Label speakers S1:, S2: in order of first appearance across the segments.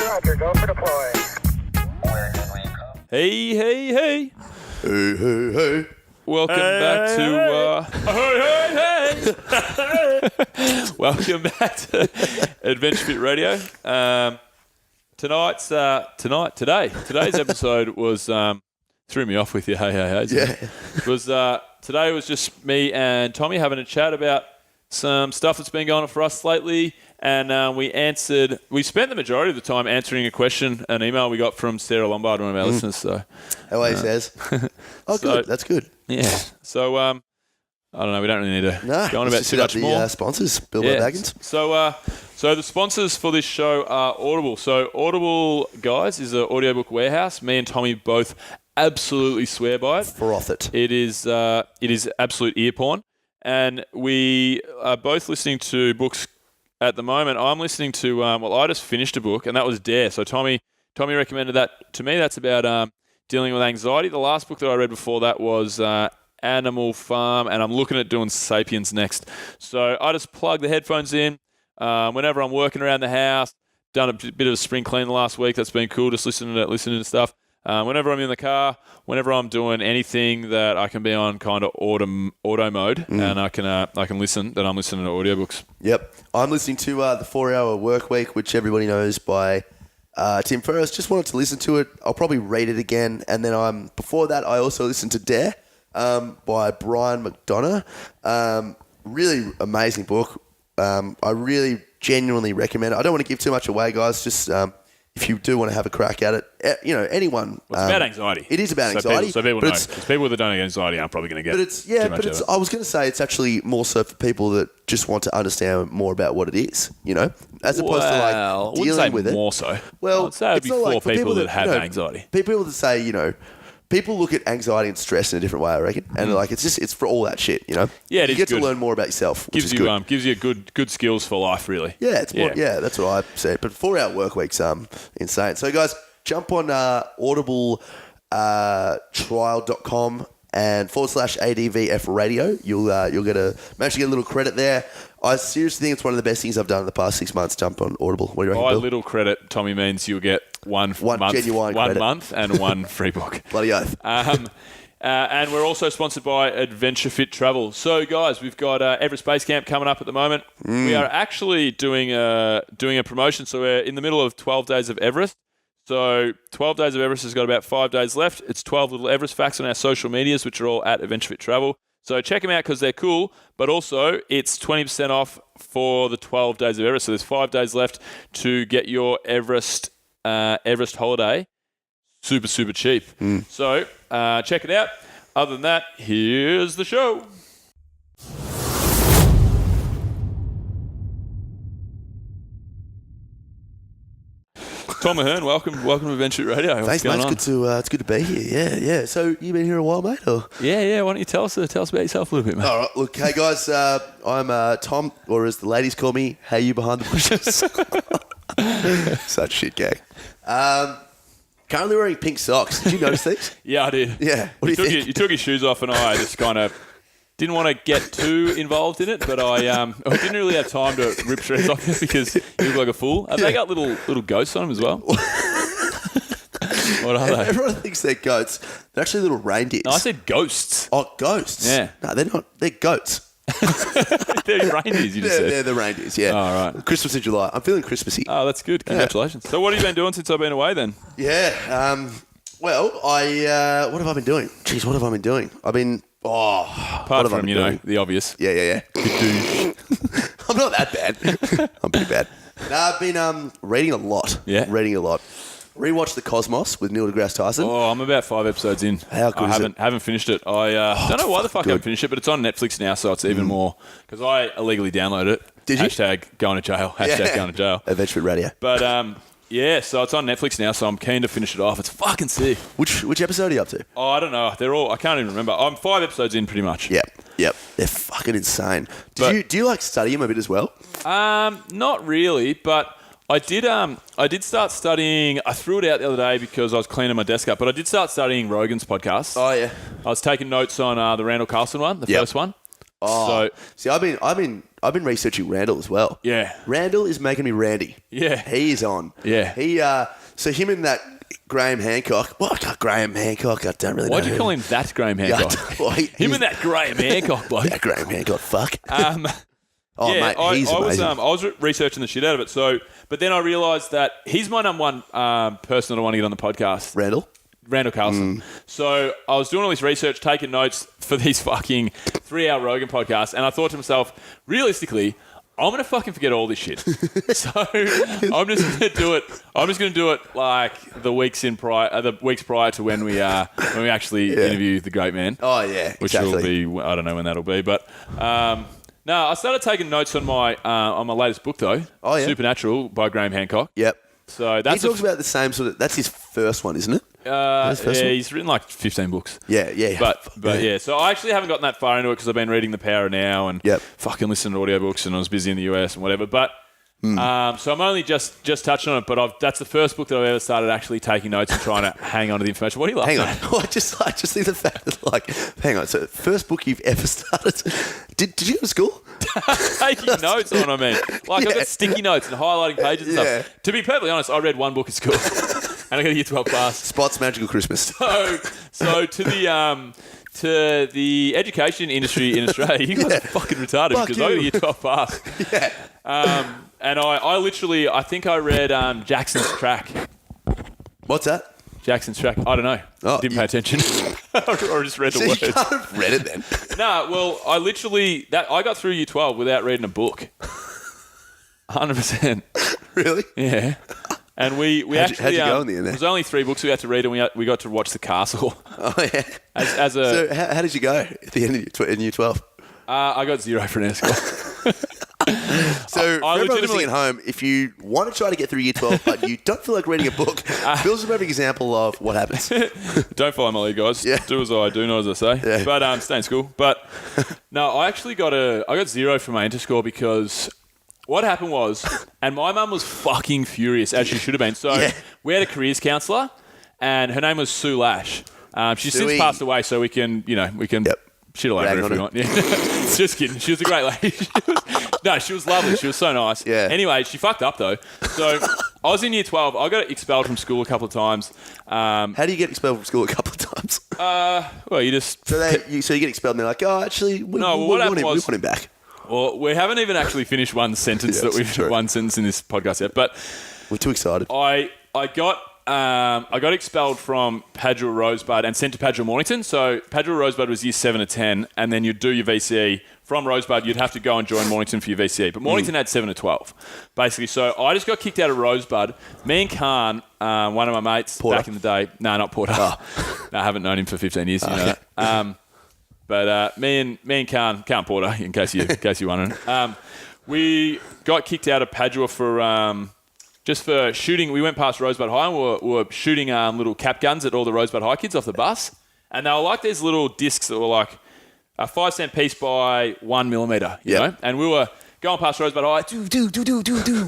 S1: Roger, go for deploy.
S2: Hey.
S3: Hey.
S2: Welcome back to welcome back to Adventure Fit Radio. Today's episode was threw me off with you. Hey.
S3: Yeah.
S2: It was today was just me and Tommy having a chat about some stuff that's been going on for us lately, and we spent the majority of the time answering a question, an email we got from Sarah Lombard, one of our listeners. So,
S3: LA says, "Oh, good. That's good."
S2: Yeah. So, I don't know. We don't really need to go on about too much more.
S3: Sponsors, Bilbo Baggins.
S2: So the sponsors for this show are Audible. So Audible, guys, is an audiobook warehouse. Me and Tommy both absolutely swear by it.
S3: Froth it.
S2: It is absolute ear porn. And we are both listening to books at the moment. I'm listening to, I just finished a book, and that was Dare. So Tommy recommended that to me. That's about dealing with anxiety. The last book that I read before that was Animal Farm, and I'm looking at doing Sapiens next. So I just plug the headphones in whenever I'm working around the house. Done a bit of a spring clean the last week. That's been cool, just listening to stuff. Whenever I'm in the car, whenever I'm doing anything that I can be on kind of auto mode, and I can listen, then I'm listening to audiobooks.
S3: Yep. I'm listening to the 4-Hour Work Week, which everybody knows by Tim Ferriss. Just wanted to listen to it. I'll probably read it again. And then before that, I also listened to Dare by Brian McDonough. Really amazing book. I really genuinely recommend it. I don't want to give too much away, guys. Just if you do want to have a crack at it, anyone.
S2: Well, it's about anxiety.
S3: It is about anxiety.
S2: So people know. Because people that don't have anxiety aren't probably going to get too much of it.
S3: I was going to say it's actually more so for people that just want to understand more about what it is, as opposed to like dealing with it.
S2: More so.
S3: Well,
S2: I'd say it'd be for people that have anxiety.
S3: People that say, people look at anxiety and stress in a different way, I reckon, and it's for all that shit,
S2: Yeah,
S3: you get to learn more about yourself.
S2: Gives you good skills for life, really.
S3: Yeah, it's more. Yeah, that's what I say. But 4-Hour Work Week's insane. So guys, jump on audibletrial.com and /ADVF radio. You'll manage to get a little credit there. I seriously think it's one of the best things I've done in the past 6 months. Jump on Audible. What do you reckon, Bill?
S2: Little credit, Tommy, means you'll get one month and one free book.
S3: Bloody oath.
S2: And we're also sponsored by Adventure Fit Travel. So, guys, we've got Everest Base Camp coming up at the moment. We are actually doing a promotion. So we're in the middle of 12 days of Everest. So 12 days of Everest has got about 5 days left. It's 12 little Everest facts on our social medias, which are all at Adventure Fit Travel. So check them out because they're cool, but also it's 20% off for the 12 days of Everest. So there's 5 days left to get your Everest holiday super, super cheap. So check it out. Other than that, here's the show. Tom Ahern, welcome to Adventure Radio.
S3: Thanks, mate. It's good to be here. Yeah. So you been here a while, mate? Or?
S2: Yeah. Why don't you tell us about yourself a little bit, mate?
S3: All right. Look, hey guys, I'm Tom, or as the ladies call me, Hey You Behind the Bushes. Such shit gag. Currently wearing pink socks. Did you notice these?
S2: Yeah, I did.
S3: Yeah. What do you think?
S2: You took your shoes off, and I just kind of didn't want to get too involved in it, but I didn't really have time to rip shreds off it because you look like a fool. They got little ghosts on them as well. What are they?
S3: Everyone thinks they're goats. They're actually little reindeers.
S2: No, I said ghosts.
S3: Oh, ghosts?
S2: Yeah.
S3: No, they're not. They're goats.
S2: They're reindeers, you just said.
S3: They're the reindeers, yeah.
S2: Oh, right.
S3: Christmas in July. I'm feeling Christmassy.
S2: Oh, that's good. Congratulations. Yeah. So what have you been doing since I've been away then?
S3: Yeah. What have I been doing? Jeez, what have I been doing? I've been...
S2: Apart from, the obvious.
S3: Yeah. I'm not that bad. I'm pretty bad. No, I've been reading a lot.
S2: Yeah?
S3: Reading a lot. Rewatched The Cosmos with Neil deGrasse Tyson.
S2: Oh, I'm about 5 episodes in.
S3: How good is it?
S2: I haven't finished it. I don't know why the fuck I haven't finished it, but it's on Netflix now, so it's even more. Because I illegally downloaded it.
S3: Did you?
S2: Hashtag going to jail. Hashtag going to jail.
S3: Adventure Radio.
S2: But, yeah, so it's on Netflix now, so I'm keen to finish it off. It's fucking sick.
S3: Which episode are you up to?
S2: Oh, I don't know. They're all... I can't even remember. I'm 5 episodes in pretty much.
S3: Yep. They're fucking insane. Do you like study them a bit as well?
S2: Not really, but... I did start studying. I threw it out the other day because I was cleaning my desk up, but I did start studying Rogan's podcast.
S3: Oh yeah.
S2: I was taking notes on the Randall Carlson one, the first one.
S3: Oh, so, see, I've I've been researching Randall as well.
S2: Yeah.
S3: Randall is making me randy.
S2: Yeah.
S3: He's on.
S2: Yeah.
S3: So him and that Graham Hancock. What? Graham Hancock? I don't really know.
S2: Why'd you call him that Graham Hancock? Him and that Graham Hancock bloke.
S3: That Graham Hancock, fuck.
S2: Mate,
S3: he's amazing.
S2: I was researching the shit out of it. So, but then I realised that he's my number one person that I want to get on the podcast. Randall Carlson. So I was doing all this research, taking notes for these fucking 3-hour Rogan podcasts, and I thought to myself, realistically, I'm going to fucking forget all this shit. So I'm just going to do it. I'm just going to do it like the weeks prior to when we actually interview the great man.
S3: Oh yeah,
S2: which
S3: exactly.
S2: will be, I don't know when that'll be, but no, I started taking notes on my latest book though.
S3: Oh yeah,
S2: Supernatural by Graham Hancock.
S3: Yep.
S2: So that's
S3: he talks about the same sort of. That's his first one, isn't it?
S2: He's written like 15 books.
S3: Yeah.
S2: But yeah, so I actually haven't gotten that far into it because I've been reading The Power Now and fucking listening to audiobooks, and I was busy in the US and whatever. But so I'm only just touching on it, but that's the first book that I've ever started actually taking notes and trying to hang on to the information. What do you like?
S3: Hang on. I just think the fact that hang on. So first book you've ever started. Did you go to school?
S2: Taking notes on, I mean. I've got sticky notes and highlighting pages and stuff. To be perfectly honest, I read one book at school. And I got a year 12 pass.
S3: Spot's Magical Christmas.
S2: So to the education industry in Australia, you guys are fucking retarded because I got a year 12 pass.
S3: Yeah.
S2: And I literally, I think I read Jackson's Track.
S3: What's that?
S2: Jackson's Track. I don't know. Didn't pay attention. or just read the words.
S3: You can't have read it then.
S2: No, well, I got through year 12 without reading a book. 100%.
S3: Really?
S2: Yeah. And we
S3: how'd you go in the end?
S2: There was only 3 books we had to read, and we got to watch The Castle.
S3: Oh yeah.
S2: So
S3: how did you go at the end of in year 12?
S2: I got 0 for an score.
S3: So for everyone listening at home, if you want to try to get through year 12 but you don't feel like reading a book, Bill's a perfect example of what happens.
S2: Don't follow my lead, guys.
S3: Yeah.
S2: Do as I do, not as I say.
S3: Yeah.
S2: But stay in school. But no, I actually got 0 for my inter-score because what happened was, and my mum was fucking furious, as she should have been. So we had a careers counsellor, and her name was Sue Lash. She's since passed away, so we can shit all over her if we want. Yeah. Just kidding. She was a great lady. She was lovely. She was so nice.
S3: Yeah.
S2: Anyway, she fucked up though. So I was in year 12. I got expelled from school a couple of times.
S3: How do you get expelled from school a couple of times?
S2: Well, you just...
S3: So you get expelled and they're like, oh, actually, we want him back.
S2: Well, we haven't even actually finished one sentence one sentence in this podcast yet. But
S3: we're too excited.
S2: I got expelled from Padua Rosebud and sent to Padua Mornington. So Padua Rosebud was year 7 to 10, and then you'd do your VCE. From Rosebud, you'd have to go and join Mornington for your VCE. But Mornington had 7 to 12, basically. So I just got kicked out of Rosebud. Me and Khan, one of my mates back in the day. No, not Porter. Oh. No, I haven't known him for 15 years. You know that. But me and Khan Porter, in case you're wondering, we got kicked out of Padua for just for shooting. We went past Rosebud High and we were shooting little cap guns at all the Rosebud High kids off the bus, and they were like these little discs that were like a 5-cent piece by 1 millimeter, you know. And we were going past Rosebud High,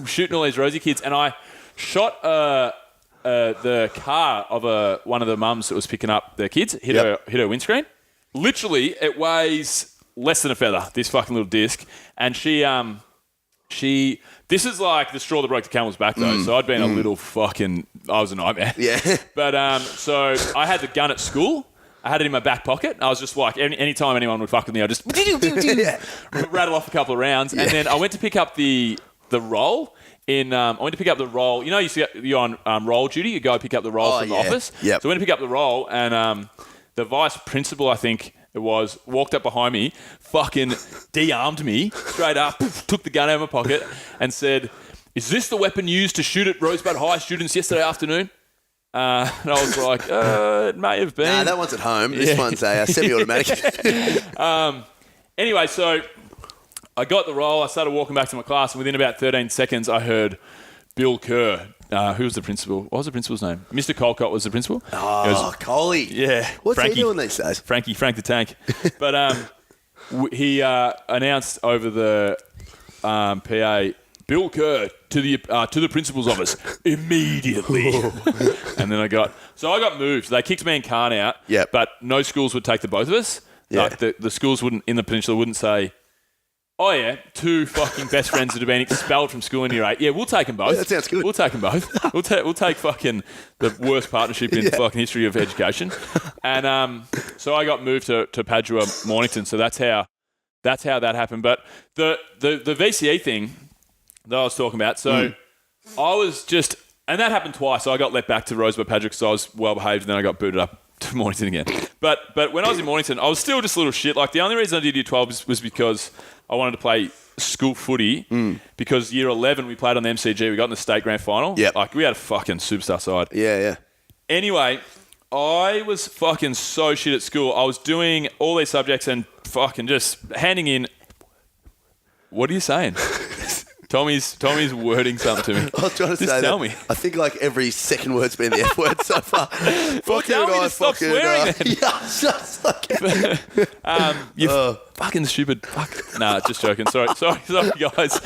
S2: shooting all these Rosie kids, and I shot the car of one of the mums that was picking up the kids, hit her windscreen. Literally, it weighs less than a feather, this fucking little disc. And she this is like the straw that broke the camel's back, though. So I'd been a little fucking... I was a nightmare.
S3: Yeah.
S2: But so I had the gun at school. I had it in my back pocket. I was just like, any time anyone would fuck with me, I'd just rattle off a couple of rounds. Yeah. And then I went to pick up the roll. I went to pick up the roll. You know, you're on roll duty. You go pick up the roll from the office.
S3: Yep.
S2: So I went to pick up the roll, and the vice principal, I think it was, walked up behind me, fucking de-armed me straight up, took the gun out of my pocket, and said, "Is this the weapon used to shoot at Rosebud High students yesterday afternoon?" And I was like, it may have been.
S3: Nah, that one's at home. This one's a semi-automatic.
S2: Anyway, so I got the roll. I started walking back to my class, and within about 13 seconds, I heard Bill Kerr. Who was the principal? What was the principal's name? Mr. Colcott was the principal.
S3: Oh, Coley.
S2: Yeah.
S3: What's
S2: Frankie,
S3: he doing these days?
S2: Frank the Tank. But he announced over the PA, Bill Kerr to the principal's office immediately. And then I got moved. They kicked me and Khan out.
S3: Yep.
S2: But no schools would take the both of us.
S3: Yeah.
S2: Like the schools in the peninsula wouldn't say, Oh, yeah. 2 fucking best friends that have been expelled from school in year 8. Yeah, we'll take them both.
S3: Yeah, that sounds good.
S2: We'll take them both. We'll take fucking the worst partnership in the fucking history of education. And so I got moved to Padua, Mornington. So that's how that happened. But the VCE thing that I was talking about, so I was just... And that happened twice. So I got let back to Rosebud Padua because I was well-behaved, and then I got booted up to Mornington again. But when I was in Mornington, I was still just a little shit. Like, the only reason I did year 12 was because I wanted to play school footy because year 11 we played on the MCG. We got in the state grand final.
S3: Yep.
S2: Like, we had a fucking superstar side.
S3: Yeah.
S2: Anyway, I was fucking so shit at school. I was doing all these subjects and fucking just handing in... What are you saying? Tommy's wording something to me.
S3: I was trying to say
S2: tell
S3: that.
S2: me.
S3: I think like every second word's been the F word so far.
S2: Well, tell me to stop swearing then.
S3: Yeah, just like
S2: You fucking stupid fuck. Nah, just joking. Sorry, guys.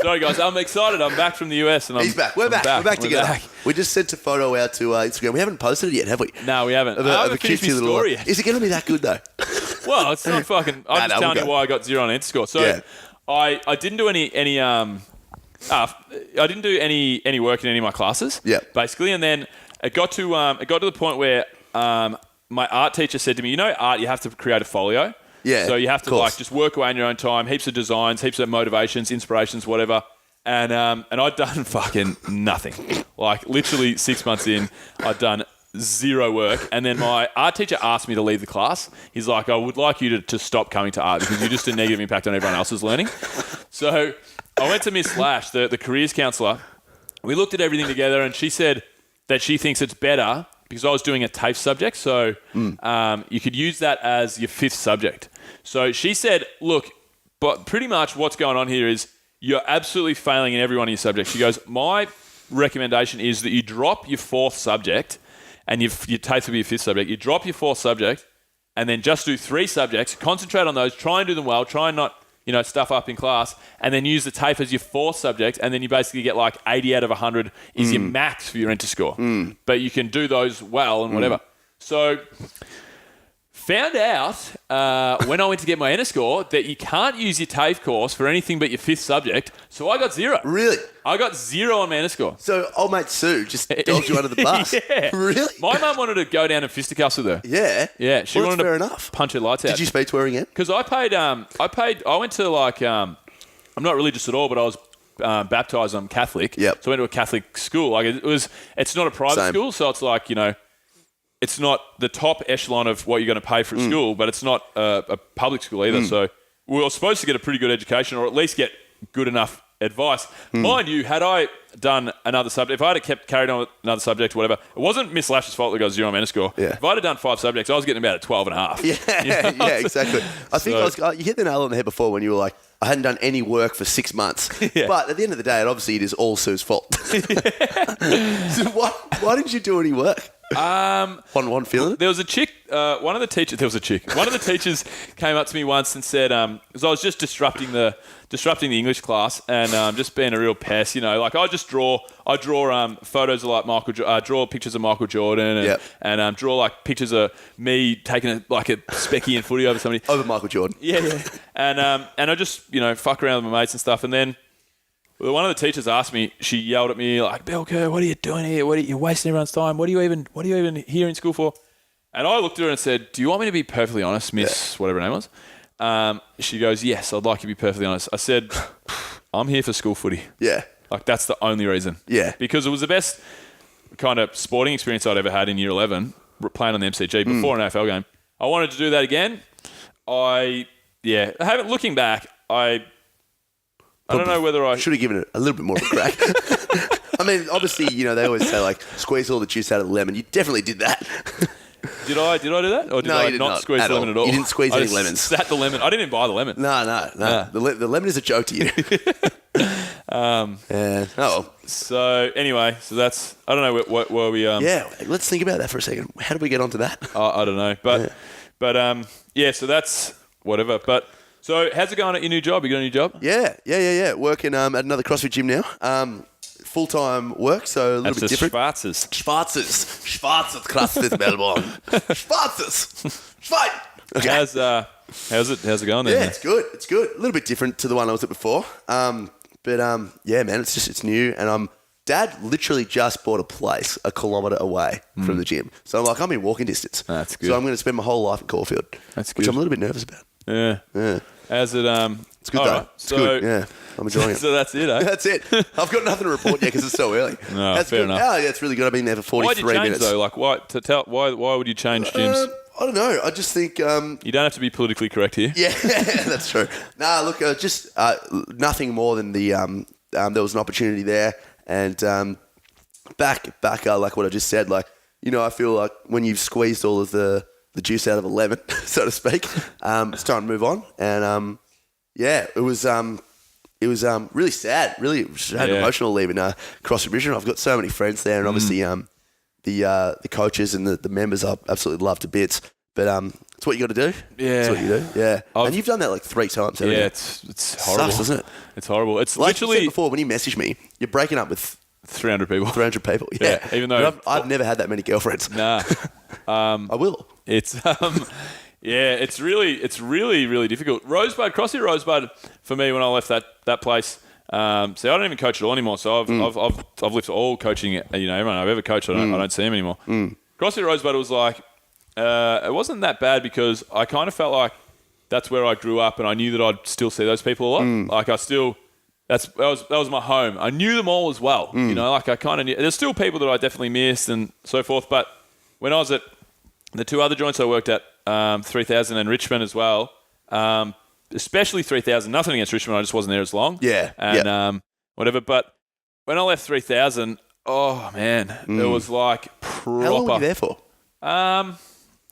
S2: Sorry, guys. I'm excited. I'm back from the US. And
S3: He's back. We're back together. We just sent a photo out to Instagram. We haven't posted it yet, have we?
S2: No, we haven't. I haven't finished my story yet.
S3: Is it going to be that good though?
S2: Well, it's not fucking... I'm just telling you why I got 0 on Ed score. So...
S3: Yeah.
S2: I didn't do any I didn't do any work in any of my classes.
S3: Yeah.
S2: Basically, and then it got to the point where my art teacher said to me, art, you have to create a folio.
S3: Yeah.
S2: So you have to like just work away in your own time, heaps of designs, heaps of motivations, inspirations, whatever. And I'd done fucking nothing. Like literally 6 months in, I'd done 0 work. And then my art teacher asked me to leave the class. He's like, I would like you to stop coming to art because you're just a negative impact on everyone else's learning. So I went to Miss Lash, the careers counsellor. We looked at everything together and she said that she thinks it's better because I was doing a TAFE subject. So you could use that as your 5th subject. So she said, look, but pretty much what's going on here is you're absolutely failing in every one of your subjects. She goes, my recommendation is that you drop your 4th subject and your TAFE will be your 5th subject. You drop your 4th subject and then just do 3 subjects, concentrate on those, try and do them well, try and not, stuff up in class, and then use the TAFE as your 4th subject, and then you basically get like 80 out of 100 is your max for your enter score. But you can do those well and whatever. So... Found out when I went to get my enter score that you can't use your TAFE course for anything but your 5th subject. So I got 0.
S3: Really?
S2: I got 0 on my enter score.
S3: So old mate Sue just dogged you under the bus.
S2: Yeah.
S3: Really?
S2: My mum wanted to go down and fisticuffs with her.
S3: Yeah.
S2: Yeah. She wanted
S3: fair
S2: to
S3: enough.
S2: punch her lights out.
S3: Did you speak to her again?
S2: Because I went to like, I'm not religious at all, but I was baptised. I'm Catholic.
S3: Yep.
S2: So I went to a Catholic school. Like it's not a private school, so it's like, it's not the top echelon of what you're going to pay for a school, but it's not a public school either. So we were supposed to get a pretty good education or at least get good enough advice. Mind you, had I done another subject, if I had carried on with another subject or whatever, it wasn't Miss Lash's fault that got 0 on my score.
S3: Yeah.
S2: If I'd have done 5 subjects, I was getting about a 12 and a half.
S3: Yeah, yeah, exactly. I think you hit the nail on the head before when you were like, I hadn't done any work for 6 months.
S2: Yeah.
S3: But at the end of the day, obviously it is all Sue's fault. So why didn't you do any work? One feeling it?
S2: There was a chick. One of the teachers came up to me once and said, because I was just disrupting the English class and just being a real pest. Like I draw photos of like draw pictures of Michael Jordan and draw like pictures of me taking a specky and footy over somebody.
S3: Over Michael Jordan.
S2: Yeah. And I just fuck around with my mates and stuff, and then. Well, one of the teachers asked me, she yelled at me like, Bill Kerr, what are you doing here? You're wasting everyone's time. What are you even here in school for? And I looked at her and said, do you want me to be perfectly honest, Miss whatever her name was? She goes, yes, I'd like you to be perfectly honest. I said, I'm here for school footy.
S3: Yeah.
S2: Like that's the only reason.
S3: Yeah.
S2: Because it was the best kind of sporting experience I'd ever had in year 11, playing on the MCG before an AFL game. I wanted to do that again. Looking back, I don't know whether I...
S3: should have given it a little bit more of a crack. I mean, obviously, they always say, like, squeeze all the juice out of the lemon. You definitely did that.
S2: Did I do that? Or did I not squeeze the lemon at all?
S3: You didn't squeeze any lemons.
S2: Sat the lemon. I didn't even buy the lemon.
S3: No. The lemon is a joke to you.
S2: So, anyway, that's... I don't know where we...
S3: Yeah, let's think about that for a second. How did we get onto that?
S2: I don't know. But so that's whatever. But... So, how's it going at your new job? You got a new job?
S3: Yeah. Working at another CrossFit gym now. Full-time work, so a little bit different.
S2: Schwarzes
S3: CrossFit Melbourne. Schwarzes. Fight. Okay.
S2: How's it going then?
S3: Yeah, it's good. It's good. A little bit different to the one I was at before. Yeah, man, it's new. And Dad literally just bought a place 1 kilometre away from the gym. So I'm in walking distance.
S2: That's good.
S3: So I'm going to spend my whole life in Caulfield.
S2: That's good.
S3: Which I'm a little bit nervous about.
S2: Yeah. How's it?
S3: It's good though.
S2: Right.
S3: It's good. Yeah, I'm enjoying it.
S2: So that's it, eh?
S3: That's it. I've got nothing to report yet because it's so early.
S2: No,
S3: that's
S2: fair
S3: good.
S2: enough.
S3: Oh, yeah, it's really good. I've been there for 43
S2: Why'd you change
S3: minutes.
S2: though? Like, why would you change gyms?
S3: I don't know. I just think...
S2: You don't have to be politically correct here.
S3: Yeah, that's true. Nah, look, just nothing more than the... there was an opportunity there. And back like what I just said, like, you know, I feel like when you've squeezed all of the juice out of 11, so to speak, it's time to move on. And, yeah, it was really sad, really emotional leaving CrossFit Richmond. I've got so many friends there, and obviously the coaches and the members I absolutely love to bits. But it's what you got to do.
S2: Yeah.
S3: It's what you do. Yeah. And you've done that like 3 times, haven't you?
S2: Yeah, it's horrible.
S3: Sucks, doesn't it?
S2: It's horrible. It's
S3: Like
S2: literally
S3: you said before, when you message me, you're breaking up with
S2: 300 people.
S3: 300 people. Yeah.
S2: Even though
S3: I've never had that many girlfriends.
S2: Nah.
S3: I will.
S2: It's yeah, it's really difficult. CrossFit Rosebud for me when I left that place. See, I don't even coach at all anymore. So I've left all coaching. You know, everyone I've ever coached, I don't see them anymore. CrossFit Rosebud was like, it wasn't that bad because I kind of felt like that's where I grew up, and I knew that I'd still see those people a lot. Like that was my home. I knew them all as well. You know, like I kind of knew. There's still people that I definitely missed and so forth. But when I was at the 2 other joints I worked at, 3000 and Richmond as well, especially 3000. Nothing against Richmond, I just wasn't there as long.
S3: Yeah.
S2: And whatever. But when I left 3000, oh man, it was like proper.
S3: How long were you there for?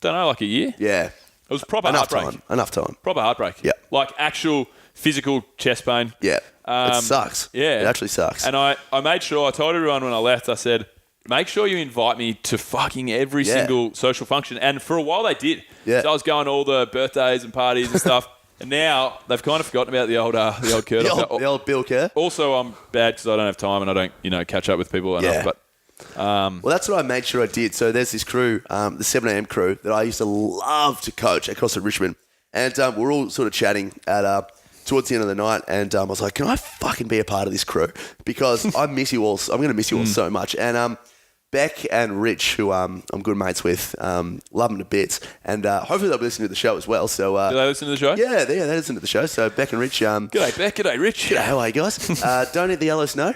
S2: Don't know, like a year.
S3: Yeah.
S2: It was proper
S3: Enough
S2: heartbreak.
S3: Enough time.
S2: Proper heartbreak.
S3: Yeah.
S2: Like actual physical chest pain.
S3: Yeah. It sucks.
S2: Yeah.
S3: It actually sucks.
S2: And I made sure, I told everyone when I left, I said, make sure you invite me to fucking every single social function. And for a while they did.
S3: Yeah.
S2: So I was going to all the birthdays and parties and stuff. And now they've kind of forgotten about the old Kurt.
S3: the old Bill Kerr.
S2: Also, I'm bad because I don't have time and I don't, catch up with people enough. But
S3: well, that's what I made sure I did. So there's this crew, the 7am crew, that I used to love to coach across at Richmond. And we're all sort of chatting towards the end of the night. And I was like, can I fucking be a part of this crew? Because I miss you all. I'm going to miss you all so much. And Beck and Rich, who I'm good mates with, love them to bits. And hopefully they'll be listening to the show as well. So
S2: do they listen to the show?
S3: Yeah, they listen to the show. So Beck and Rich.
S2: G'day, Beck. G'day, Rich.
S3: G'day, how are you guys? Don't eat the yellow snow.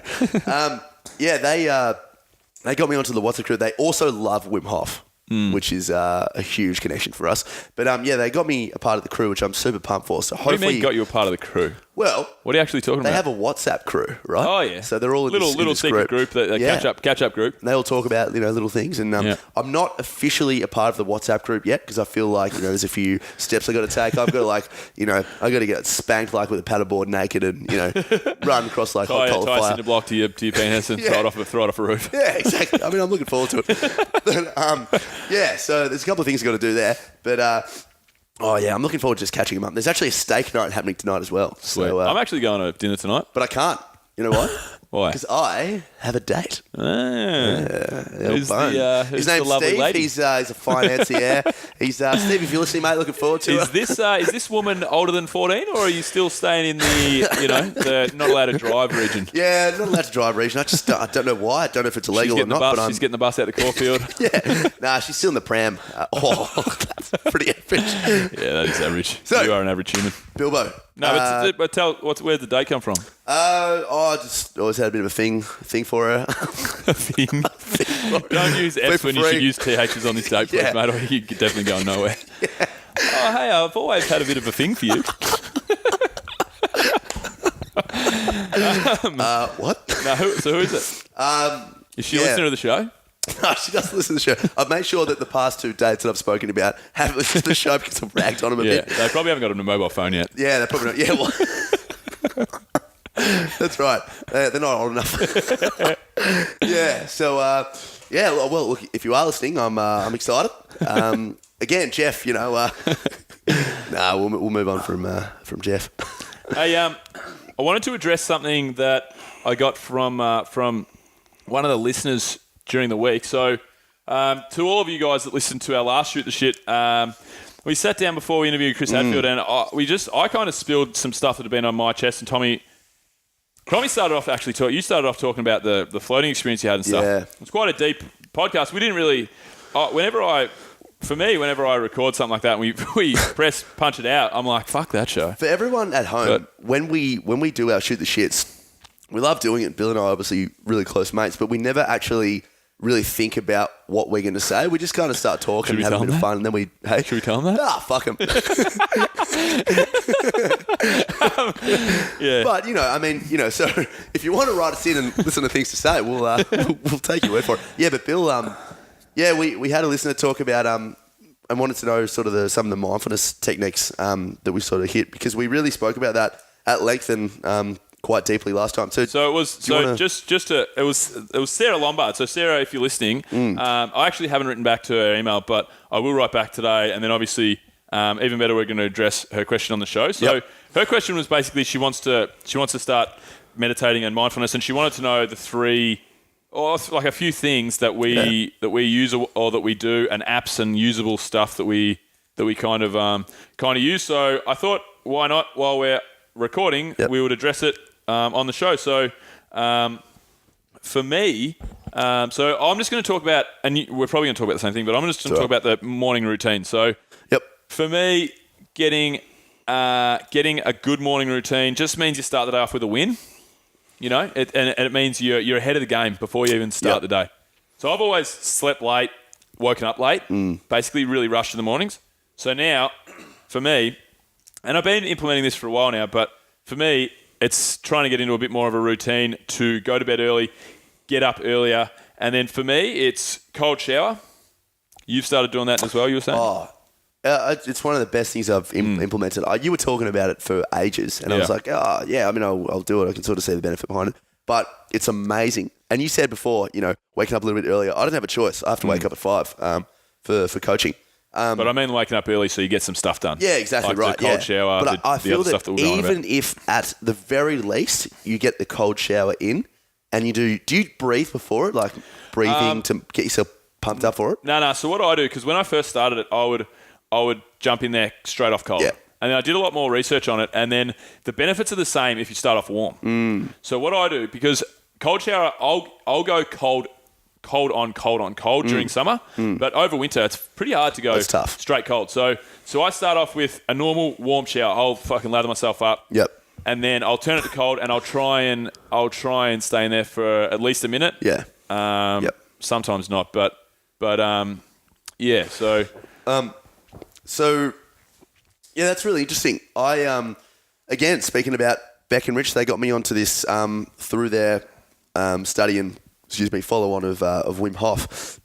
S3: They got me onto the WhatsApp crew. They also love Wim Hof, which is a huge connection for us. But they got me a part of the crew, which I'm super pumped for. So hopefully,
S2: What do you mean got you a part of the crew?
S3: Well,
S2: what are you actually talking
S3: they
S2: about?
S3: have a WhatsApp crew, right?
S2: Oh yeah.
S3: So they're all in
S2: little
S3: this
S2: secret group that catch up group.
S3: And they all talk about little things. And I'm not officially a part of the WhatsApp group yet because I feel like there's a few steps I got to take. I've got to I got to get spanked like with a paddleboard naked and run across like hot coal
S2: tie a
S3: fire.
S2: cinder block to your penis and throw it off a roof.
S3: Yeah, exactly. I mean, I'm looking forward to it. But, so there's a couple of things I got to do there. But I'm looking forward to just catching them up. There's actually a steak night happening tonight as well. So
S2: I'm actually going to dinner tonight.
S3: But I can't. You know why?
S2: Why?
S3: Because I have a date.
S2: Who's
S3: His
S2: the
S3: name's
S2: lovely
S3: Steve.
S2: lady?
S3: He's a financier. He's Steve. If you're listening, mate, looking forward to
S2: Is
S3: it.
S2: this woman older than 14, or are you still staying in the not allowed to drive region?
S3: Yeah, not allowed to drive region. I don't know why. I don't know if it's illegal or not.
S2: She's getting the bus out the Caulfield.
S3: Yeah, nah, she's still in the pram. That's pretty average.
S2: Yeah, that is average.
S3: So,
S2: you are an average human.
S3: Bilbo.
S2: No, but where'd the date come from?
S3: I just always had a bit of a thing for her.
S2: A thing. Don't use F's when you should use THs on this date, please, mate, or you're definitely going nowhere. Yeah. Oh, hey, I've always had a bit of a thing for you.
S3: What?
S2: No, so who is it? Is she listening to the show?
S3: No, she doesn't listen to the show. I've made sure that the past 2 dates that I've spoken about haven't listened to the show because I've ragged on them a bit.
S2: They probably haven't got a mobile phone yet.
S3: Yeah, they're probably not. Yeah, well, that's right. They're not old enough. Yeah. So, well, look, if you are listening, I'm excited. Again, Jeff, we'll move on from Jeff.
S2: Hey, I wanted to address something that I got from one of the listeners during the week. So, to all of you guys that listened to our last Shoot the Shit, we we sat down before we interviewed Chris Hadfield, and I kind of spilled some stuff that had been on my chest, and Tommy started off you started off talking about the floating experience you had and stuff.
S3: Yeah.
S2: It's quite a deep podcast. We didn't really, whenever I record something like that and we press punch it out, I'm like, fuck that show.
S3: For everyone at home, when we do our shoot the shits, we love doing it. Bill and I are obviously really close mates, but we never actually really think about what we're going to say. We just kind of start talking and have a bit of fun, and then
S2: Should we tell them that?
S3: Nah, fuck them.
S2: Yeah.
S3: But, so if you want to write us in and listen to things to say, we'll take your word for it. Yeah, but Bill, we had a listener talk about and wanted to know sort of some of the mindfulness techniques that we sort of hit, because we really spoke about that at length and quite deeply last time. So
S2: it was it was Sarah Lombard. So Sarah, if you're listening, I actually haven't written back to her email, but I will write back today. And then obviously, even better, we're going to address her question on the show. So her question was basically she wants to start meditating and mindfulness, and she wanted to know the three, or like a few things that we use or that we do, and apps and usable stuff that we kind of use. So I thought, why not, while we're recording, we would address it on the show. So for me, so I'm just going to talk about, and we're probably going to talk about the same thing, but I'm just going to talk about the morning routine. So for me, getting a good morning routine just means you start the day off with a win, and it means you're ahead of the game before you even start the day. So I've always slept late, woken up late, basically really rushed in the mornings. So now, for me, and I've been implementing this for a while now, but for me, it's trying to get into a bit more of a routine to go to bed early, get up earlier, and then for me, it's cold shower. You've started doing that as well, you were saying?
S3: It's one of the best things I've implemented. You were talking about it for ages, and I was like, I'll do it. I can sort of see the benefit behind it. But it's amazing. And you said before, waking up a little bit earlier. I don't have a choice. I have to wake up at 5 for coaching.
S2: But I mean waking up early so you get some stuff done.
S3: Yeah, exactly
S2: like
S3: right.
S2: The cold shower,
S3: but I feel that
S2: stuff that we're
S3: even if at the very least you get the cold shower in, and do you breathe before it, like breathing to get yourself pumped up for it?
S2: No. So what I do, because when I first started it, I would jump in there straight off cold. Yeah. And then I did a lot more research on it, and then the benefits are the same if you start off warm. So what I do, because cold shower, I'll go cold on during summer, but over winter it's pretty hard to go straight cold. So I start off with a normal warm shower. I'll fucking lather myself up. Yep. And then I'll turn it to cold, and I'll try and stay in there for at least a minute. Yeah. Sometimes not, but yeah.
S3: So yeah, that's really interesting. I again, speaking about Beck and Rich, they got me onto this through their study and follow on of Wim Hof.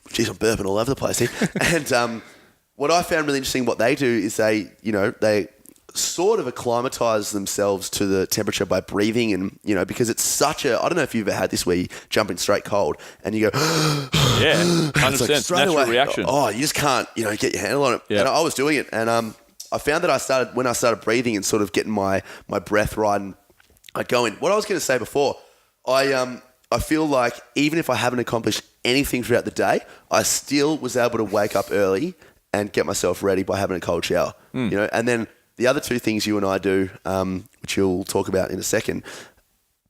S3: Jeez, I'm burping all over the place here. And what I found really interesting, what they do is they sort of acclimatise themselves to the temperature by breathing, and because it's such a, I don't know if you've ever had this where you jump in straight cold and you go
S2: 100% natural reaction.
S3: Oh, you just can't get your handle on it. Yeah. And I was doing it, and I found that when I started breathing and sort of getting my breath right, and I'd go in. What I was going to say before, I feel like even if I haven't accomplished anything throughout the day, I still was able to wake up early and get myself ready by having a cold shower. And then the other two things you and I do, which you'll talk about in a second,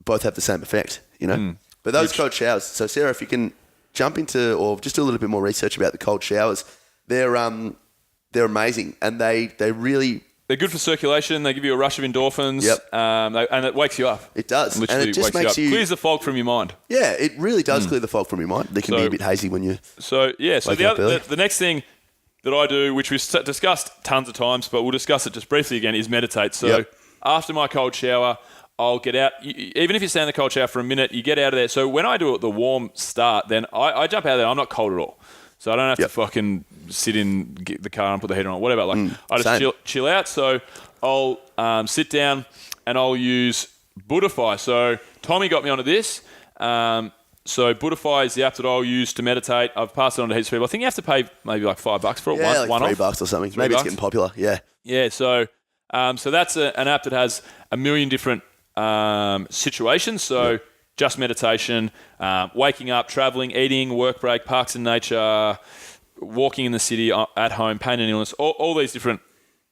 S3: both have the same effect. But those cold showers. So Sarah, if you can jump into or just do a little bit more research about the cold showers, they're amazing, and they're
S2: good for circulation. They give you a rush of endorphins. Yep. And it wakes you up.
S3: It does.
S2: Literally
S3: and it just
S2: makes you clears the fog from your mind.
S3: Yeah, it really does clear the fog from your mind. They can be a bit hazy when you.
S2: So the next thing that I do, which we've discussed tons of times, but we'll discuss it just briefly again, is meditate. So after my cold shower, I'll get out. Even if you stay in the cold shower for a minute, you get out of there. So when I do the warm start, then I jump out of there. I'm not cold at all. So I don't have to fucking sit in the car and put the heater on, whatever. I just chill out. So I'll sit down and I'll use Buddhify. So Tommy got me onto this. So Buddhify is the app that I'll use to meditate. I've passed it on to heaps of people. I think you have to pay maybe like $5 for it.
S3: Yeah,
S2: one
S3: like $3
S2: off.
S3: Or something. Maybe it's getting popular. Yeah.
S2: Yeah. So that's an app that has a million different situations. So just meditation, waking up, traveling, eating, work break, parks and nature, walking in the city, at home, pain and illness, all these different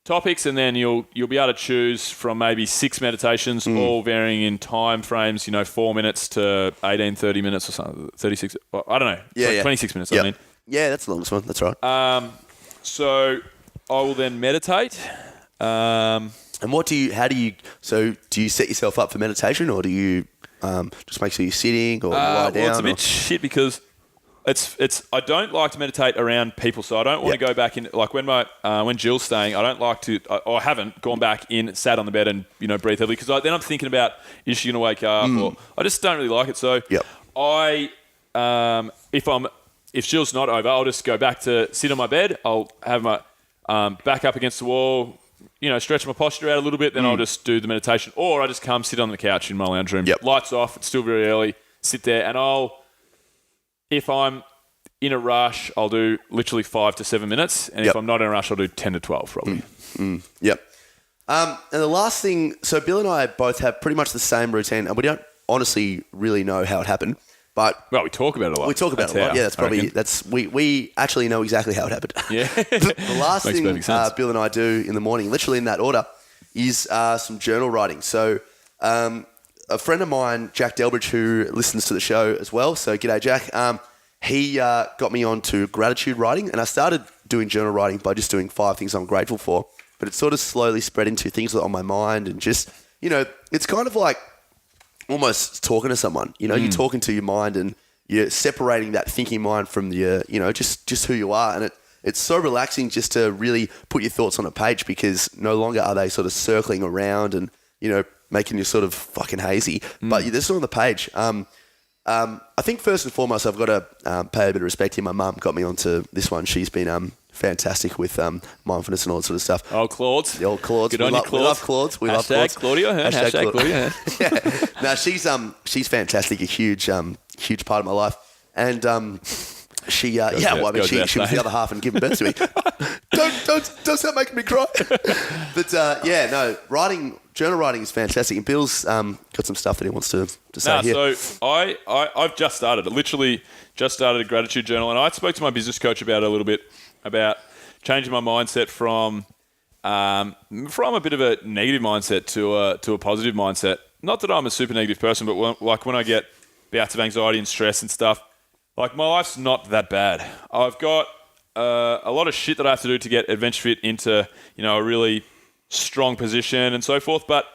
S2: topics, and then you'll be able to choose from maybe 6 meditations, all varying in time frames, 4 minutes to 18, 30 minutes or something, 36, I don't know, 26 minutes, I mean.
S3: Yeah, that's the longest one, that's right.
S2: So I will then meditate.
S3: And do you set yourself up for meditation, or do you just make sure you're sitting or lie down?
S2: Well, it's a bit shit because I don't like to meditate around people, so I don't want to go back in. Like when Jill's staying, I don't like to. I haven't gone back in, sat on the bed, and breathe heavily because then I'm thinking about, is she going to wake up? Or I just don't really like it. So if Jill's not over, I'll just go back to sit on my bed. I'll have my back up against the wall, stretch my posture out a little bit. Then I'll just do the meditation, or I just come sit on the couch in my lounge room. Lights off. It's still very early. Sit there, and if I'm in a rush, I'll do literally 5 to 7 minutes. And if I'm not in a rush, I'll do 10 to 12 probably.
S3: Yep. And the last thing, so Bill and I both have pretty much the same routine, and we don't honestly really know how it happened. But
S2: we talk about it a lot.
S3: We talk about it a lot. Yeah, that's probably, we actually know exactly how it happened. Yeah. The last thing Bill and I do in the morning, literally in that order, is some journal writing. So a friend of mine, Jack Delbridge, who listens to the show as well, so g'day Jack, he got me onto gratitude writing, and I started doing journal writing by just doing 5 things I'm grateful for, but it sort of slowly spread into things that are on my mind, and just, it's kind of like almost talking to someone, you're talking to your mind, and you're separating that thinking mind from your, just who you are, and it's so relaxing just to really put your thoughts on a page, because no longer are they sort of circling around and, making you sort of fucking hazy, but they're still on the page. I think first and foremost, I've got to pay a bit of respect here. My mum got me onto this one. She's been fantastic with mindfulness and all that sort of stuff.
S2: Oh, Claudes.
S3: The old Claudes.
S2: Good on you, Claudes.
S3: We love Claudes. We love
S2: Claudes.
S3: Claudio
S2: Hearn. Hashtag Claudio Hearn.
S3: No, she's fantastic. A huge part of my life. And she was the other half and giving birth to me. Don't start making me cry. But journal writing is fantastic. And Bill's got some stuff that he wants to say here.
S2: So I've just started. Literally just started a gratitude journal, and I spoke to my business coach about it a little bit, about changing my mindset from a bit of a negative mindset to a positive mindset. Not that I'm a super negative person, but when I get bouts of anxiety and stress and stuff, like my life's not that bad. I've got a lot of shit that I have to do to get Adventure Fit into a really strong position and so forth. But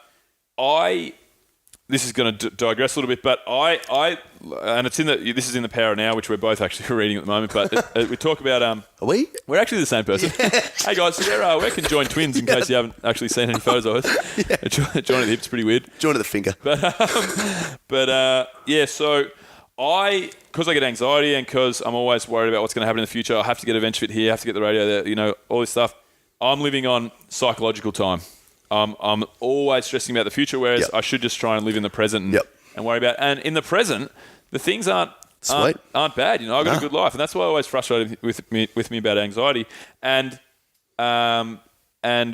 S2: this is going to digress a little bit. But and it's this is in the Power Now, which we're both actually reading at the moment. But we talk about
S3: Are we?
S2: We're actually the same person. Yeah. Hey guys, we're conjoined twins. In case you haven't actually seen any photos of us. Yeah. Joint at the hip's pretty weird.
S3: Joint at the finger.
S2: So because I get anxiety and because I'm always worried about what's going to happen in the future, I have to get Adventure Fit here, I have to get the radio there, all this stuff. I'm living on psychological time. I'm always stressing about the future, whereas I should just try and live in the present and worry about. And in the present, the things aren't bad. I've got a good life, and that's why I'm always frustrated with me about anxiety. And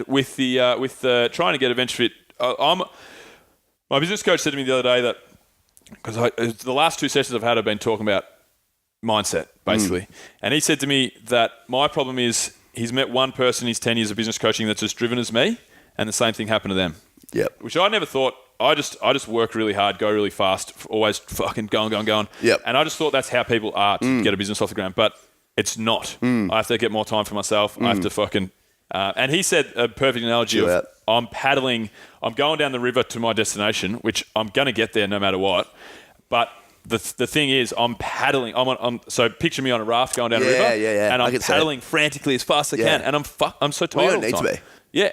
S2: with the trying to get Adventure Fit, my business coach said to me the other day that, because the last 2 sessions I've had, I've been talking about mindset, basically. And he said to me that my problem is he's met one person in his 10 years of business coaching that's as driven as me, and the same thing happened to them.
S3: Yep.
S2: Which I never thought. I just work really hard, go really fast, always fucking going.
S3: Yep.
S2: And I just thought that's how people are to get a business off the ground. But it's not. I have to get more time for myself. I have to fucking... and he said a perfect analogy of I'm paddling, I'm going down the river to my destination, which I'm going to get there no matter what. But the thing is, I'm paddling. So picture me on a raft going down a river, and I'm paddling frantically as fast as I can, and I'm so tired.
S3: We don't need to be.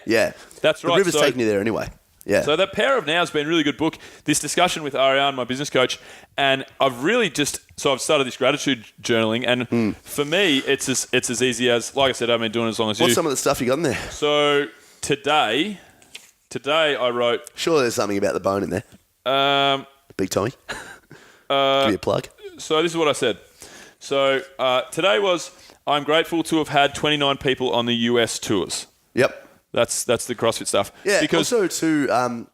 S2: Yeah, that's right.
S3: The river's taking you there anyway. Yeah.
S2: So the Power of Now has been a really good book. This discussion with Ariane, my business coach, and I've really I've started this gratitude journaling, and for me, it's as easy as, like I said, I've been doing it as long as you.
S3: What's some of the stuff you got in there?
S2: So today I wrote.
S3: Sure, there's something about the bone in there. Big Tommy. Give me a plug.
S2: So this is what I said. So today was, I'm grateful to have had 29 people on the US tours.
S3: Yep.
S2: That's the CrossFit stuff.
S3: Yeah. Because also too,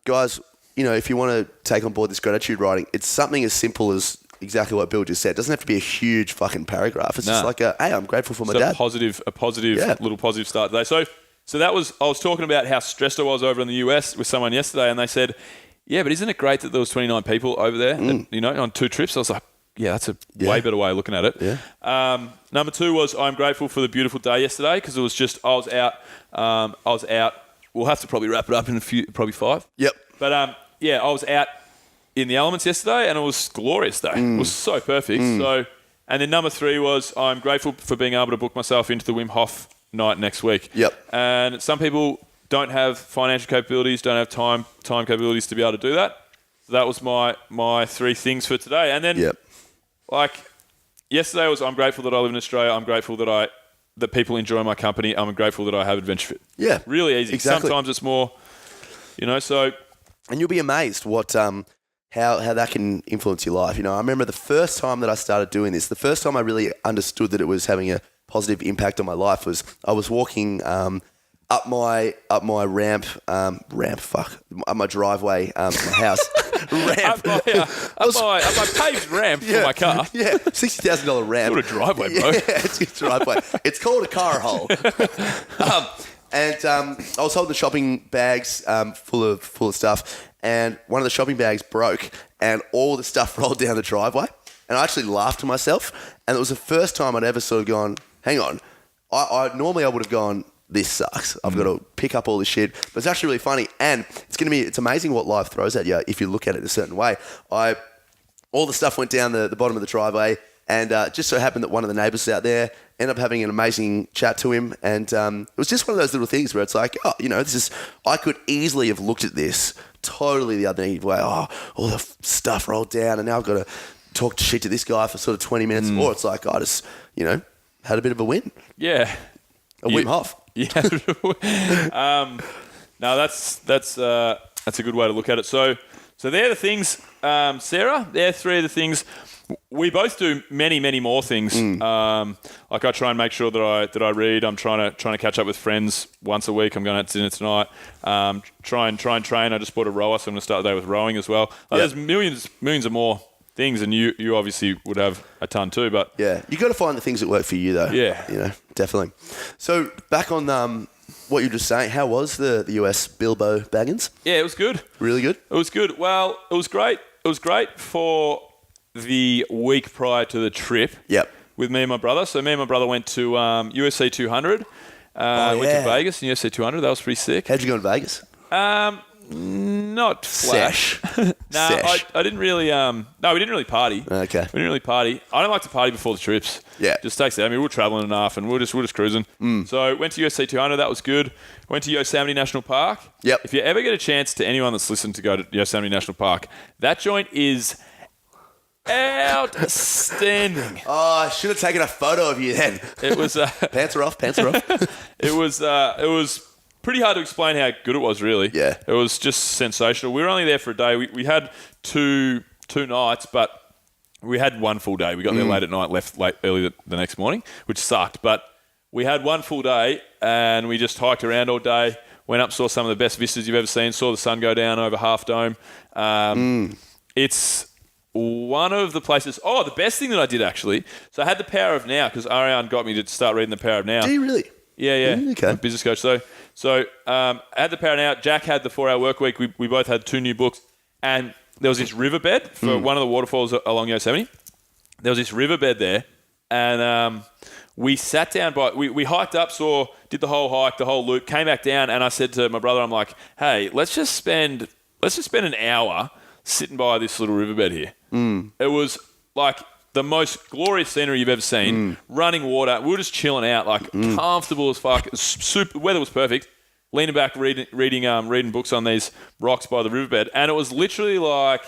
S3: guys, if you want to take on board this gratitude writing, it's something as simple as exactly what Bill just said. It doesn't have to be a huge fucking paragraph. It's just like hey, I'm grateful for my dad.
S2: A positive little positive start today. So that was, I was talking about how stressed I was over in the US with someone yesterday, and they said, yeah, but isn't it great that there was 29 people over there, on 2 trips? I was like, yeah, that's a way better way of looking at it.
S3: Yeah.
S2: Number 2 was I'm grateful for the beautiful day yesterday because it was just, I was out. We'll have to probably wrap it up in probably 5.
S3: Yep.
S2: But I was out in the elements yesterday, and it was a glorious day. It was so perfect. So, and then number 3 was I'm grateful for being able to book myself into the Wim Hof night next week.
S3: Yep.
S2: And some people don't have financial capabilities, don't have time capabilities to be able to do that. So that was my 3 things for today. And then, yesterday was I'm grateful that I live in Australia. I'm grateful that people enjoy my company. I'm grateful that I have Adventure Fit.
S3: Yeah.
S2: Really easy.
S3: Exactly.
S2: Sometimes it's more, so.
S3: And you'll be amazed what how that can influence your life. I remember the first time that I started doing this, the first time I really understood that it was having a positive impact on my life was I was walking up my ramp, up my driveway, my house. Ramp.
S2: Up my paved ramp for my car.
S3: Yeah, $60,000 ramp.
S2: What a driveway, bro.
S3: Yeah, it's a driveway. It's called a car hole. I was holding the shopping bags full of stuff, and one of the shopping bags broke, and all the stuff rolled down the driveway. And I actually laughed to myself, and it was the first time I'd ever sort of gone, hang on. Normally I would have gone, this sucks. I've got to pick up all this shit. But it's actually really funny, and it's amazing what life throws at you if you look at it a certain way. All the stuff went down the bottom of the driveway, and just so happened that one of the neighbours was out there, ended up having an amazing chat to him, and it was just one of those little things where it's like, I could easily have looked at this totally the other way. All the stuff rolled down, and now I've got to talk shit to this guy for sort of 20 minutes, or it's like I just, had a bit of a win.
S2: Yeah.
S3: Wim Hof.
S2: Yeah. No, that's a good way to look at it. So they're the things, Sarah. They're 3 of the things. We both do many, many more things. Like I try and make sure that I read. I'm trying to catch up with friends once a week. I'm going out to dinner tonight. Try and train. I just bought a rower, so I'm going to start the day with rowing as well. There's millions of more things, and you obviously would have a ton too. But
S3: yeah, you got to find the things that work for you, though.
S2: Yeah,
S3: definitely. So back on what you were just saying, how was the US Bilbo Baggins?
S2: Yeah, it was good.
S3: Really good.
S2: It was good. Well, it was great. It was great for the week prior to the trip.
S3: Yep.
S2: With me and my brother. So me and my brother went to USC 200. Went to Vegas in USC 200. That was pretty sick.
S3: How'd you go in Vegas?
S2: Not flash. I didn't really. No, we didn't really party.
S3: Okay.
S2: We didn't really party. I don't like to party before the trips.
S3: Yeah.
S2: Just takes it. I mean, we were traveling enough, and we were just cruising. So went to USC 200. That was good. Went to Yosemite National Park.
S3: Yep.
S2: If you ever get a chance, to anyone that's listened, to go to Yosemite National Park, that joint is outstanding.
S3: Oh, I should have taken a photo of you then.
S2: It was
S3: pants are off.
S2: It was pretty hard to explain how good it was, really.
S3: Yeah.
S2: It was just sensational. We were only there for a day. We had two nights, but we had one full day. We got there late at night, left late early the next morning, which sucked. But we had one full day, and we just hiked around all day, went up, saw some of the best vistas you've ever seen, saw the sun go down over Half Dome. It's one of the places... Oh, the best thing that I did, actually. So I had the Power of Now, because Ariane got me to start reading the Power of Now.
S3: Do you really?
S2: Yeah.
S3: Okay.
S2: I'm a business coach. So I had the Power of Now. Jack had the 4-Hour Work Week. We both had 2 new books. And there was this riverbed for one of the waterfalls along Yosemite. There was this riverbed there. And we sat down we hiked up, did the whole hike, the whole loop, came back down, and I said to my brother, I'm like, hey, let's just spend an hour sitting by this little riverbed here. It was like the most glorious scenery you've ever seen. Running water. We were just chilling out, like comfortable as fuck. Super, weather was perfect. Leaning back, reading books on these rocks by the riverbed, and it was literally like,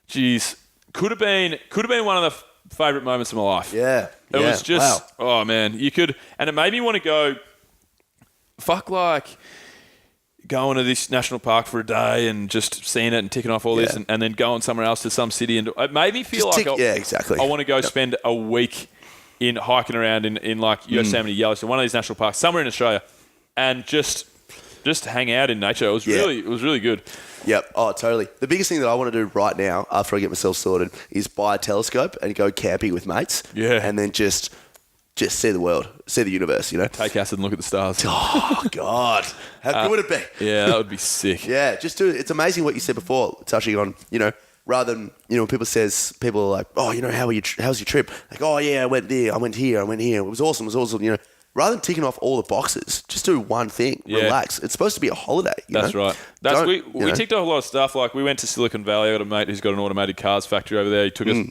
S2: geez, could have been one of the favorite moments of my life.
S3: Yeah.
S2: It was just, oh man, you could, and it made me want to go, going to this national park for a day and just seeing it and ticking off all this and then going somewhere else to some city. And it made me feel
S3: exactly.
S2: I want to go spend a week in hiking around in like Yosemite, Yellowstone, one of these national parks, somewhere in Australia, and just just hang out in nature. It was really good.
S3: Yep. Oh, totally. The biggest thing that I want to do right now, after I get myself sorted, is buy a telescope and go camping with mates.
S2: Yeah.
S3: And then just see the world, see the universe,
S2: Take acid and look at the stars.
S3: Oh, God. How good would it be?
S2: Yeah, that would be sick.
S3: Yeah, just do it. It's amazing what you said before, touching on, rather than, people are like, oh, how's your trip? Like, oh, yeah, I went there, I went here. It was awesome, Rather than ticking off all the boxes, just do one thing. Yeah. Relax. It's supposed to be a holiday.
S2: That's right. We ticked off a lot of stuff. Like we went to Silicon Valley. I got a mate who's got an automated cars factory over there. He took us.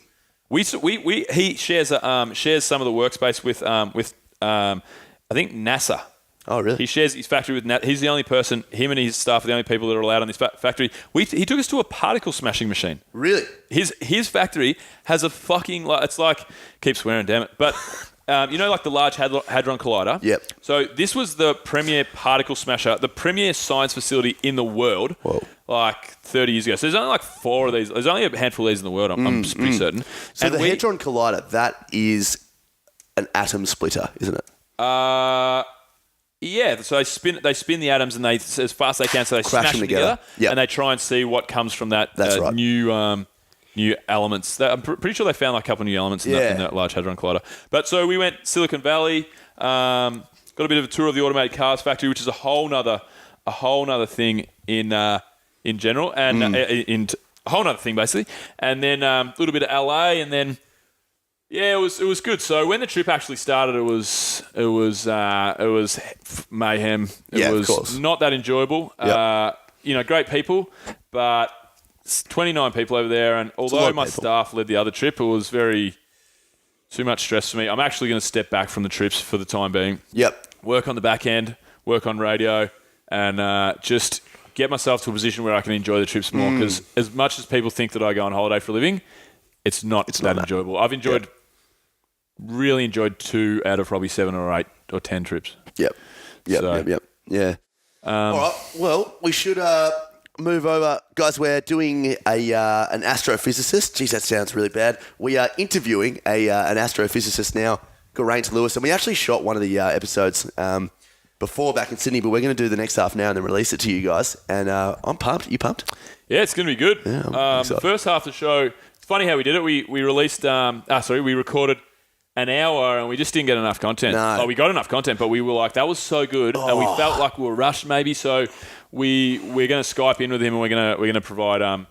S2: He shares some of the workspace with I think NASA.
S3: Oh, really?
S2: He shares his factory with NASA. He's the only person. Him and his staff are the only people that are allowed on this factory. He took us to a particle smashing machine.
S3: Really?
S2: His factory has a fucking it's like keep swearing, damn it, but. Like the Large Hadron Collider?
S3: Yep.
S2: So this was the premier particle smasher, the premier science facility in the world.
S3: Whoa.
S2: Like 30 years ago. So there's only like 4 of these. There's only a handful of these in the world, I'm pretty certain.
S3: So the Hadron Collider, that is an atom splitter, isn't it?
S2: Yeah. So they spin the atoms and they, as fast as they can, so they smash them together.
S3: Yep.
S2: And they try and see what comes from that
S3: right.
S2: new elements. I'm pretty sure they found like a couple of new elements in that Large Hadron Collider. But so we went Silicon Valley, got a bit of a tour of the automated cars factory, which is a whole nother thing in general, and in a whole nother thing basically. And then a little bit of LA, and then it was good. So when the trip actually started, it was mayhem. It was
S3: of course.
S2: not that enjoyable.
S3: Yep.
S2: Great people, but 29 people over there, and although my staff led the other trip, it was too much stress for me. I'm actually going to step back from the trips for the time being.
S3: Yep.
S2: Work on the back end, work on radio, and just get myself to a position where I can enjoy the trips more. Because as much as people think that I go on holiday for a living, it's not that enjoyable. I've really enjoyed 2 out of probably 7 or 8 or 10 trips.
S3: Yep. Yeah. All right. Well, we should move over. Guys, we're doing an astrophysicist. Geez, that sounds really bad. We are interviewing an astrophysicist now, Geraint Lewis, and we actually shot one of the episodes before back in Sydney, but we're going to do the next half now and then release it to you guys. And I'm pumped. You pumped?
S2: Yeah, it's going to be good.
S3: Yeah,
S2: the first half of the show, it's funny how we did it. We recorded an hour and we just didn't get enough content.
S3: No.
S2: Oh, we got enough content, but we were like, that was so good, and we felt like we were rushed maybe. So we're going to Skype in with him, and we're going to provide a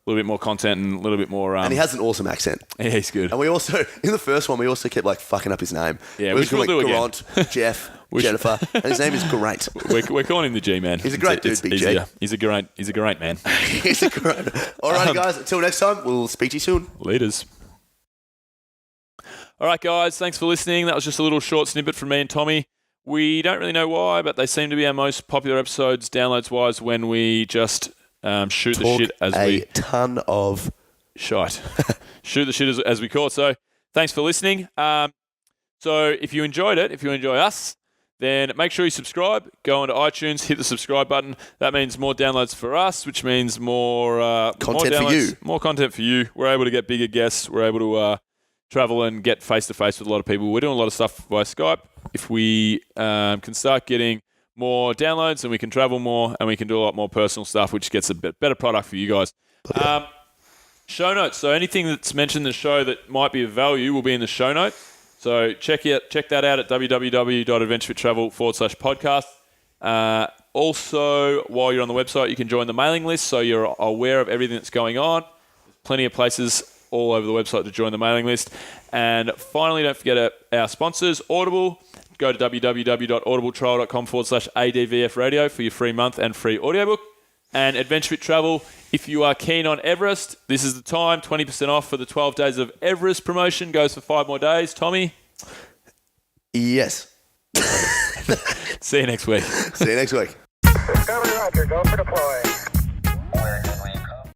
S2: little bit more content and a little bit more.
S3: And he has an awesome accent.
S2: Yeah, he's good.
S3: And we also, in the first one, we also kept like fucking up his name.
S2: Yeah, we will do
S3: Geraint, Jeff, Jennifer, and his name is Geraint.
S2: We're calling him the G-Man.
S3: He's a great dude, Big G.
S2: He's a great man.
S3: He's a great. Alrighty, guys. Until next time, we'll speak to you soon.
S2: Leaders. All right, guys. Thanks for listening. That was just a little short snippet from me and Tommy. We don't really know why, but they seem to be our most popular episodes, downloads-wise, when we just shoot the shit as we...
S3: a ton of...
S2: Shite. Shoot the shit as we call it. So thanks for listening. So if you enjoyed it, if you enjoy us, then make sure you subscribe. Go onto iTunes, hit the subscribe button. That means more downloads for us, which means more...
S3: content
S2: more
S3: for you.
S2: More content for you. We're able to get bigger guests. We're able to... travel and get face-to-face with a lot of people. We're doing a lot of stuff via Skype. If we can start getting more downloads and we can travel more and we can do a lot more personal stuff, which gets a better product for you guys. Show notes. So anything that's mentioned in the show that might be of value will be in the show note. So check that out at www.adventurefittravel.com/podcast. Also, while you're on the website, you can join the mailing list so you're aware of everything that's going on. There's plenty of places all over the website to join the mailing list. And finally, don't forget our sponsors, Audible. Go to www.audibletrial.com/ADVF radio for your free month and free audiobook. And Adventure Fit Travel, if you are keen on Everest, this is the time. 20% off for the 12 Days of Everest promotion. Goes for 5 more days. Tommy?
S3: Yes.
S2: See you next week.
S3: See you next week.
S1: Discovery Roger, go for deploy.